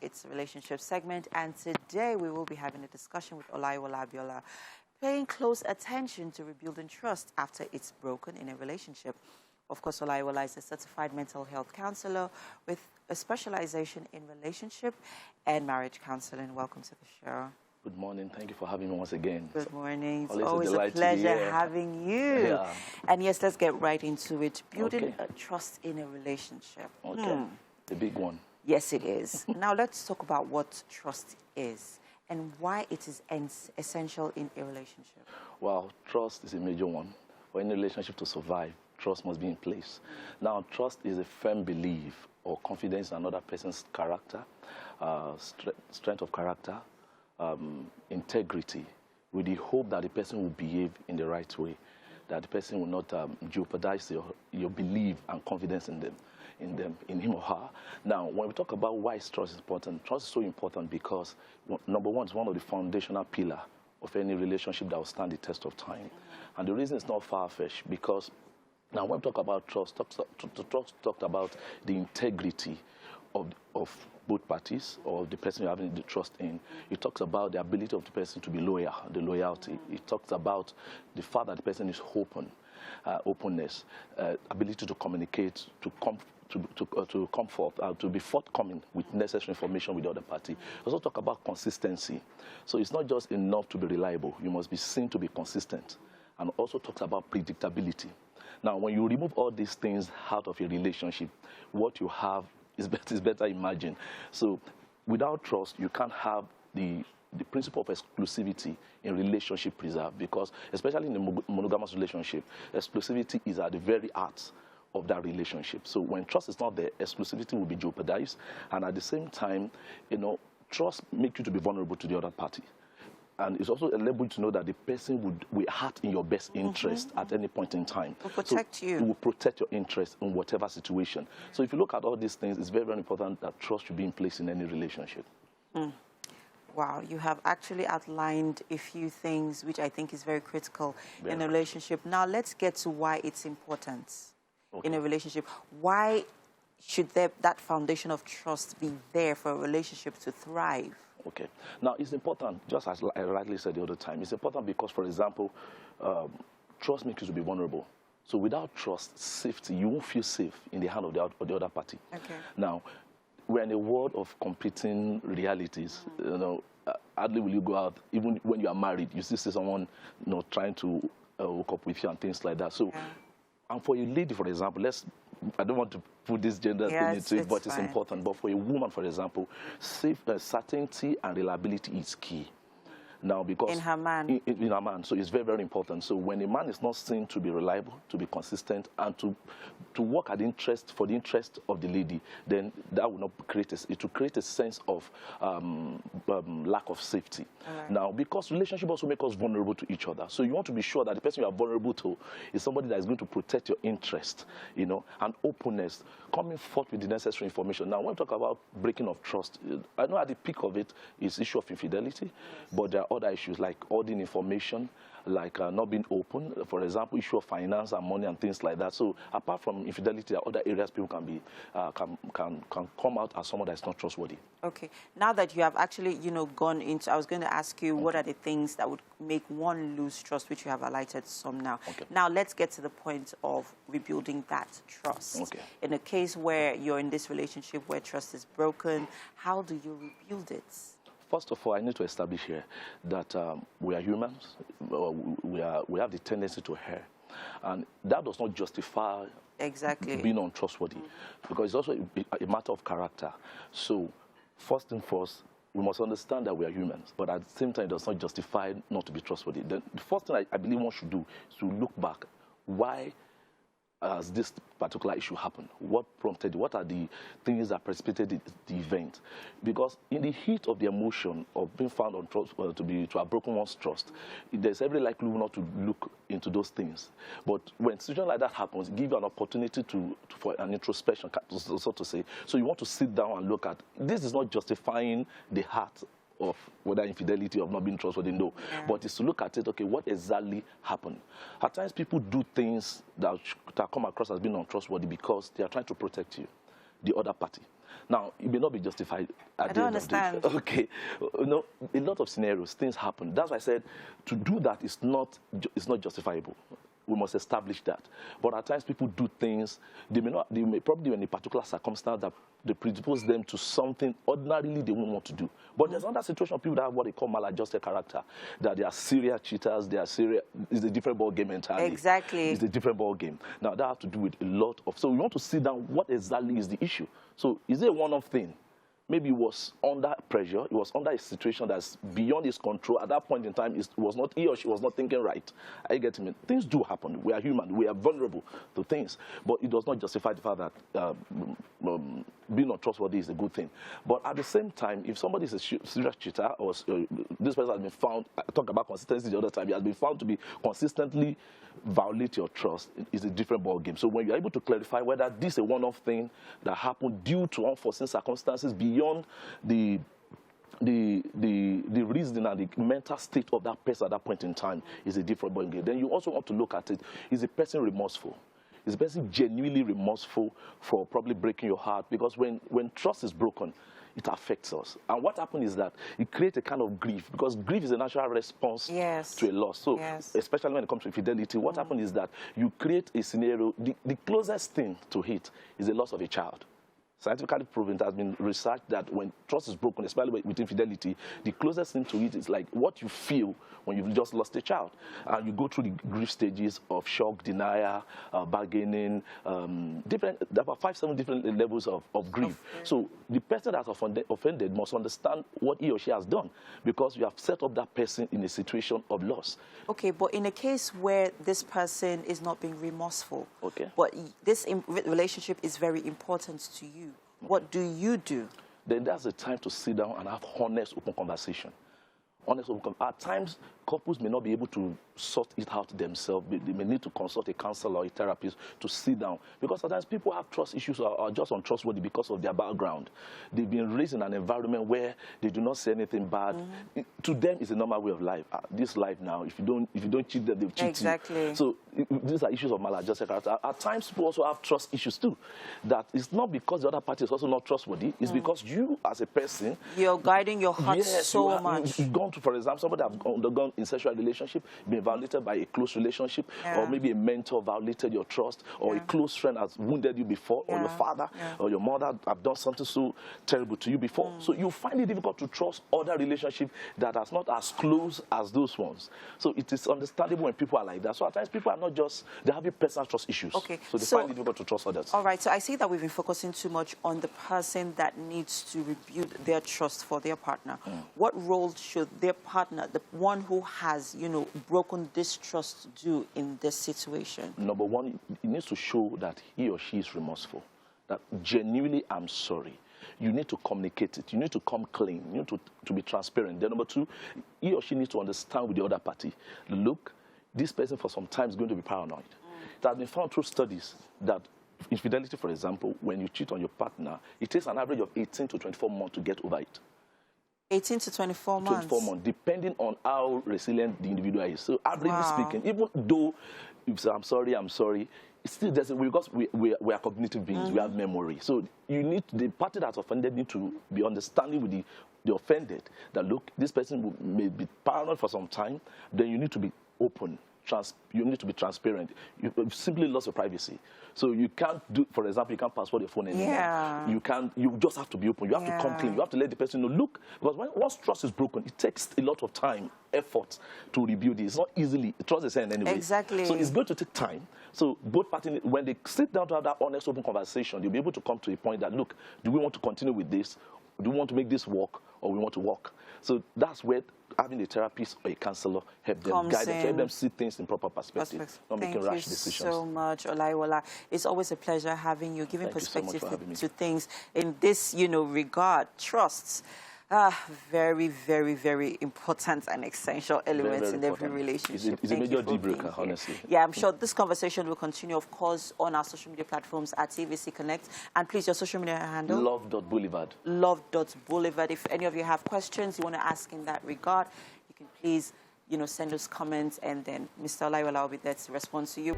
It's a relationship segment, and today we will be having a discussion with Olaiwola Abiola, paying close attention to rebuilding trust after it's broken in a relationship. Of course, Olaiwola is a certified mental health counselor with a specialization in relationship and marriage counseling. Welcome to the show. Good morning. Thank you for having me once again. Good morning. It's always a pleasure having you. Yeah. And yes, let's get right into it. Building a trust in a relationship. Okay. The big one. Yes, it is. Now, let's talk about what trust is and why it is essential in a relationship. Well, trust is a major one. For any relationship to survive, trust must be in place. Now, trust is a firm belief or confidence in another person's character, strength of character, integrity, with the hope that the person will behave in the right way, that the person will not jeopardize your belief and confidence in him or her. Now, when we talk about why trust is important, trust is so important because, number one, it's one of the foundational pillars of any relationship that will stand the test of time. And the reason it's not far-fetched because now when we talk about trust, trust talked about the integrity of both parties or the person you're having the trust in. It talks about the ability of the person to be loyal, the loyalty. It talks about the fact that the person is open, openness, ability to communicate, to comfort, to be forthcoming with necessary information with the other party. Also talk about consistency. So it's not just enough to be reliable. You must be seen to be consistent. And also talks about predictability. Now, when you remove all these things out of a relationship, what you have is better imagined. So without trust, you can't have the principle of exclusivity in relationship preserved because, especially in a monogamous relationship, exclusivity is at the very heart of that relationship. So when trust is not there, exclusivity will be jeopardized. And at the same time, trust makes you to be vulnerable to the other party. And it's also enable you to know that the person will act in your best interest at any point in time. Will protect you. It will protect your interest in whatever situation. So if you look at all these things, it's very, very important that trust should be in place in any relationship. Wow, you have actually outlined a few things which I think is very critical in a relationship. Now let's get to why it's important in a relationship. Why should that foundation of trust be there for a relationship to thrive? Okay. Now, it's important, just as I rightly said the other time, it's important because, for example, trust makes you to be vulnerable. So without trust, safety, you won't feel safe in the hand of the other party. Okay. Now, we're in a world of competing realities. Hardly will you go out, even when you are married, you still see someone trying to hook up with you and things like that. So, and for a lady, for example, I don't want to put this gender thing into it, but it's important. But for a woman, for example, certainty and reliability is key. Now, because in her man. In her man, so it's very, very important. So when a man is not seen to be reliable, to be consistent, and to work for the interest of the lady, then that will not create it will create a sense of lack of safety. Now, because relationship also make us vulnerable to each other, so you want to be sure that the person you are vulnerable to is somebody that is going to protect your interest, and openness, coming forth with the necessary information. Now, when we talk about breaking of trust, I know at the peak of it is issue of infidelity, but there are other issues like holding information, like not being open, for example, issue of finance and money and things like that. So apart from infidelity, there are other areas people can be can come out as someone that's not trustworthy. Okay. Now that you have actually, gone into, I was going to ask you what are the things that would make one lose trust, which you have highlighted some now. Okay. Now let's get to the point of rebuilding that trust. Okay. In a case where you're in this relationship where trust is broken, how do you rebuild it? First of all, I need to establish here that we are humans. We have the tendency to err. And that does not justify being untrustworthy, because it's also a matter of character. So first and first, we must understand that we are humans, but at the same time, it does not justify not to be trustworthy. The first thing I believe one should do is to look back. Why has this particular issue happened? What prompted it? What are the things that precipitated the event? Because in the heat of the emotion of being found untrust, to have broken one's trust, there's every likelihood not to look into those things. But when a situation like that happens, it gives you an opportunity for an introspection, so to say. So you want to sit down and look at, this is not justifying the heart of whether infidelity or not being trustworthy, no. Yeah. But it's to look at it, okay, what exactly happened? At times people do things that come across as being untrustworthy because they are trying to protect you. the other party. Now, it may not be justified at I the don't end understand. of the day. Okay. A lot of scenarios, things happen. That's why I said to do that is not justifiable. We must establish that. But at times people do things, they may probably be in a particular circumstance that they predispose them to something ordinarily they won't want to do. But there's another situation of people that have what they call maladjusted character, that they are serial cheaters, it's a different ball game entirely. Exactly. It's a different ball game. Now, that has to do with a lot of, so we want to sit down, what exactly is the issue? So is it a one-off thing? Maybe he was under pressure. He was under a situation that's beyond his control. At that point in time, he or she was not thinking right. I get me. Things do happen. We are human. We are vulnerable to things. But it does not justify the fact that being untrustworthy is a good thing. But at the same time, if somebody is a serious cheater, or this person has been found, I talked about consistency the other time, he has been found to be consistently violate your trust, is a different ball game. So when you're able to clarify whether this is a one-off thing that happened due to unforeseen circumstances beyond the reasoning and the mental state of that person at that point in time, is a different ball game. Then you also want to look at it, is the person remorseful? Is the person genuinely remorseful for probably breaking your heart? Because when trust is broken, it affects us. And what happens is that it creates a kind of grief, because grief is a natural response to a loss. So especially when it comes to infidelity, what happens is that you create a scenario, the closest thing to it is the loss of a child. Scientifically proven, it has been researched that when trust is broken, especially with infidelity, the closest thing to it is like what you feel when you've just lost a child. And you go through the grief stages of shock, denial, bargaining, about 5-7 different levels of grief. So the person that's offended must understand what he or she has done, because you have set up that person in a situation of loss. Okay, but in a case where this person is not being remorseful, okay, but this relationship is very important to you, what do you do? Then that's the time to sit down and have honest, open conversation. At times, couples may not be able to sort it out themselves. They may need to consult a counselor or a therapist to sit down. Because sometimes people have trust issues or are just untrustworthy because of their background. They've been raised in an environment where they do not say anything bad. To them, it's a normal way of life. This life now, if you don't cheat them, they'll cheat you. So these are issues of maladjusted character. At times, people also have trust issues too. That it's not because the other party is also not trustworthy. It's because you, as a person, you're guiding your heart so much. You've gone to, for example, somebody have undergone in sexual relationship, been violated by a close relationship, or maybe a mentor violated your trust, or a close friend has wounded you before, or your father or your mother have done something so terrible to you before. So you find it difficult to trust other relationships that are not as close as those ones. So it is understandable when people are like that. So at times people are not just, they're having personal trust issues. Okay. So they find it difficult to trust others. All right. So I see that we've been focusing too much on the person that needs to rebuild their trust for their partner. What role should their partner, the one who has, broken this trust, do in this situation? Number one, he needs to show that he or she is remorseful, that genuinely, I'm sorry. You need to communicate it. You need to come clean. You need to be transparent. Then number two, he or she needs to understand with the other party. Look, this person for some time is going to be paranoid. It has been found through studies that infidelity, for example, when you cheat on your partner, it takes an average of 18 to 24 months to get over it. 18 to 24 months? 24 months, depending on how resilient the individual is. So, averagely speaking, even though you say, I'm sorry, it still doesn't, because we are cognitive beings, we have memory. So, the party that's offended need to be understanding with the offended that, look, this person may be paranoid for some time, then you need to be open. You need to be transparent. You've simply lost your privacy. So you can't do, for example, you can't password your phone anymore. You just have to be open. You have to come clean. You have to let the person know, look, because once trust is broken, it takes a lot of time, effort to rebuild it. It's not easily, trust is end anyway. Exactly. So it's going to take time. So both parties, when they sit down to have that honest, open conversation, they'll be able to come to a point that, look, do we want to continue with this? Do we want to make this work, or we want to work? So that's where having a therapist or a counselor help them, guide them, help them see things in proper perspective, not making rash decisions. Thank you so much, Olaiwola. It's always a pleasure having you, giving perspective to things in this, regard. Trusts. Very, very, very important and essential elements in every relationship. It's a major deal breaker, honestly. Yeah, I'm sure this conversation will continue, of course, on our social media platforms at TVC Connect. And please, your social media handle? Love.Boulevard. Love.Boulevard. If any of you have questions you want to ask in that regard, you can please, send us comments, and then Mr. Olaiwola will be there to respond to you.